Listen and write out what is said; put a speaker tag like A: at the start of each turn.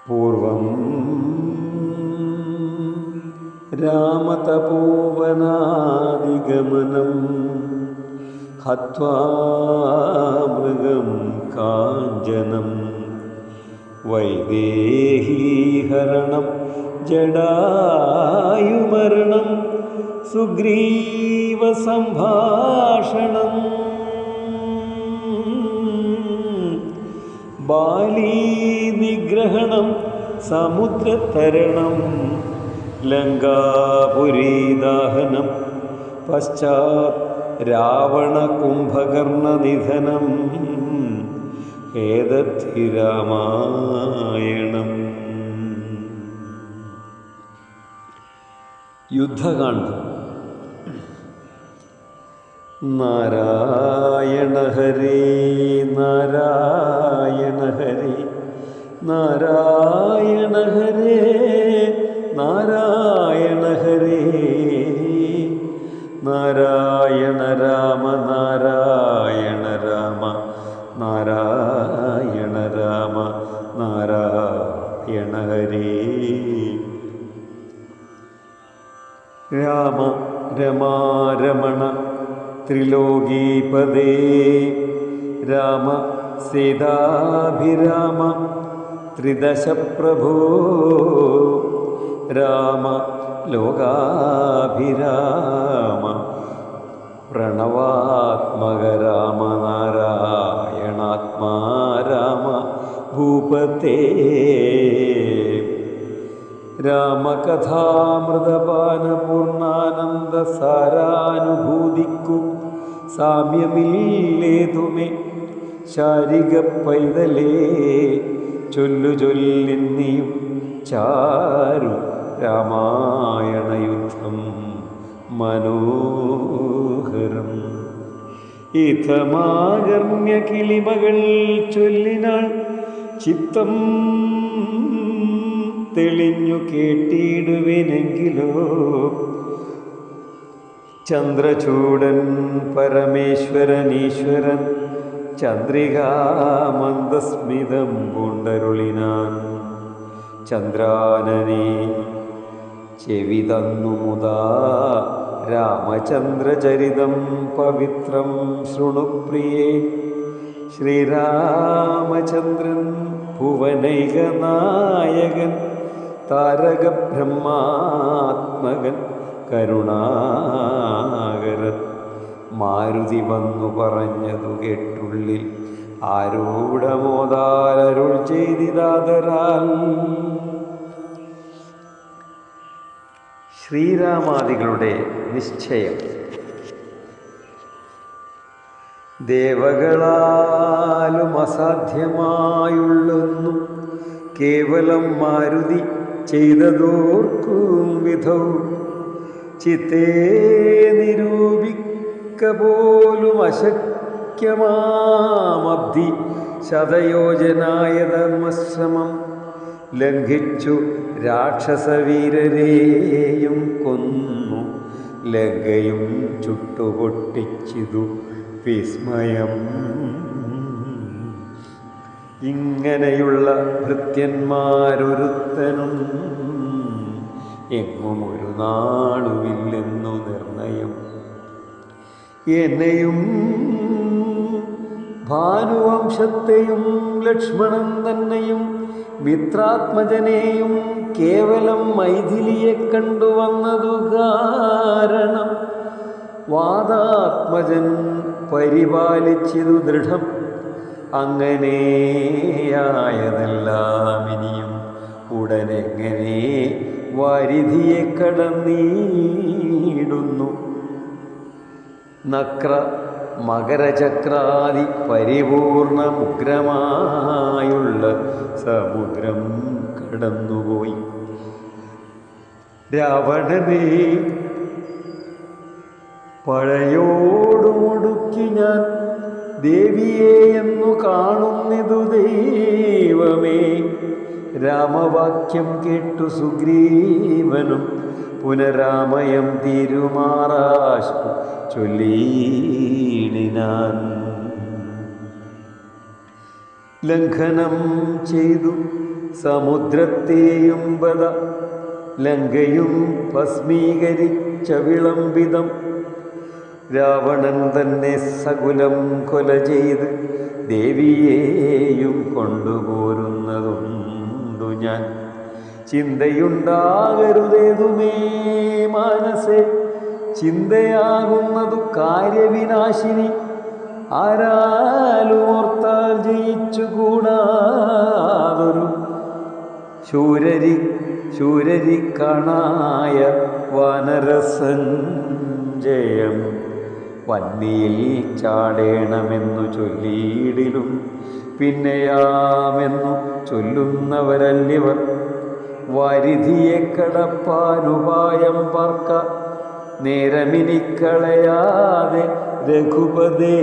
A: പൂർവം രാമതപോവനാദിഗമനം ഹത്വാ മൃഗം കാഞ്ചനം വൈദേഹീഹരണം ജടായുമരണം സുഗ്രീവസംഭാഷണം ബാലീനിഗ്രഹണം സമുദ്രതരണം ലങ്കാപുരീദാഹനം പശ്ചാത് രാവണകുംഭകർണനിധനം ഏതദ്ധി രാമായണം. യുദ്ധകാണ്ഡം. നാരായണ ഹരേ നാരായണ ഹരേ നാരായണ ഹരേ നാരായണ ഹരേ നാരായണ രാമ നാരായണ രാമ നാരായണ രാമ നാരായണ ഹരേ. രാമ രമാരമണ ത്രിലോകീപദേ രാമ സീതാഭിരാമ ത്രിദശപ്രഭോ രാമ ലോകാഭിരാമ പ്രണവാത്മക രാമ നാരായണാത്മാ രാമ ഭൂപതേ. രാമകഥാമൃതപാനപൂർണാനന്ദ സാരാനുഭൂതിക്കു സാമ്യമില്ലേതുമേ ശാരിക പൈതലേ ചൊല്ലു ചൊല്ലിന്നിയും ചാരു രാമായണയുദ്ധം മനോഹരം. ഇഥമാകർണ്യ കിളിമകൾ ചൊല്ലിനാൾ ചിത്തം തെളിഞ്ഞു കേട്ടിടുവിനെങ്കിലോ ചന്ദ്രചൂടൻ പരമേശ്വരനീശ്വരൻ ചന്ദ്രികാമന്ദസ്മിതം പൂണ്ടരുളിനാൻ. ചന്ദ്രാനനെ ചെവി തന്നു മുതാ രാമചന്ദ്രചരിതം പവിത്രം ശൃണുപ്രിയേ. ശ്രീരാമചന്ദ്രൻ ഭുവനൈകനായകൻ താരകബ്രഹ്മാത്മകൻ കരുണാകരൻ. മാരുതി വന്നു പറഞ്ഞതു കേട്ടുള്ളിൽ ആരൂഢമോദാലരുൾ ചെയ്തിതാദരാൽ. ശ്രീരാമാദികളുടെ നിശ്ചയം. ദേവകളാലും അസാധ്യമായുള്ളൊന്നു കേവലം മാരുതി ചെയ്തതോർക്കും വിധൗ ചിത്തേ നിരൂപിക്ക പോലും അശക്യമാമബ്ധി ശതയോജനായ ധർമ്മശ്രമം ലംഘിച്ചു രാക്ഷസവീരരെയും കൊന്നു ലങ്കയും ചുട്ടുപൊട്ടിച്ചിതു വിസ്മയം. ഇങ്ങനെയുള്ള ഭൃത്യന്മാരൊരുത്തനും എങ്ങും ഒരു നാളുമില്ലെന്നു നിർണയം. എന്നെയും ഭാനുവംശത്തെയും ലക്ഷ്മണൻ തന്നെയും മിത്രാത്മജനെയും കേവലം മൈഥിലിയെ കണ്ടുവന്നതു കാരണം വാദാത്മജൻ പരിപാലിച്ചതു ദൃഢം. അങ്ങനെയായതെല്ലാം ഇനിയും ഉടനെങ്ങനെ വാരിധിയെ കടന്നിടുന്നു. നക്ര മകരചക്രാദി പരിപൂർണമുഗ്രമായുള്ള സമുദ്രം കടന്നുപോയി. രാവണനെ പഴയോടുമൊടുക്കി ഞാൻ ദേവിയെ എന്നു കാണുന്നിതു ദൈവമേ. രാമവാക്യം കേട്ടു സുഗ്രീവനും പുനരാമയം തിരുമാറാശു ചൊല്ലീടിനാൻ. ലംഘനം ചെയ്തു സമുദ്രത്തെയും വധ ലങ്കയും ഭസ്മീകരിച്ച വിളംബിതം രാവണൻ തന്നെ സകുലം കൊല ചെയ്ത് ദേവിയെയും കൊണ്ടുപോരുന്നതുണ്ടു ഞാൻ. ചിന്തയുണ്ടാകരുതേതുമേ മനസ്സേ, ചിന്തയാകുന്നതു കാര്യവിനാശിനി. ആരാലും ഓർത്താൽ ജയിച്ചുകൂടാതൊരു ശൂരരിക്കണായ വാനരസഞ്ജയം. വന്നിയിൽ ചാടേണമെന്നു ചൊല്ലിയിടിലും പിന്നെയാമെന്നു ചൊല്ലുന്നവരല്ലിവർ. വാരിധിയെ കടപ്പാനുപായം പാർക്ക നേരമിനിക്കളയാതെ രഘുപതേ.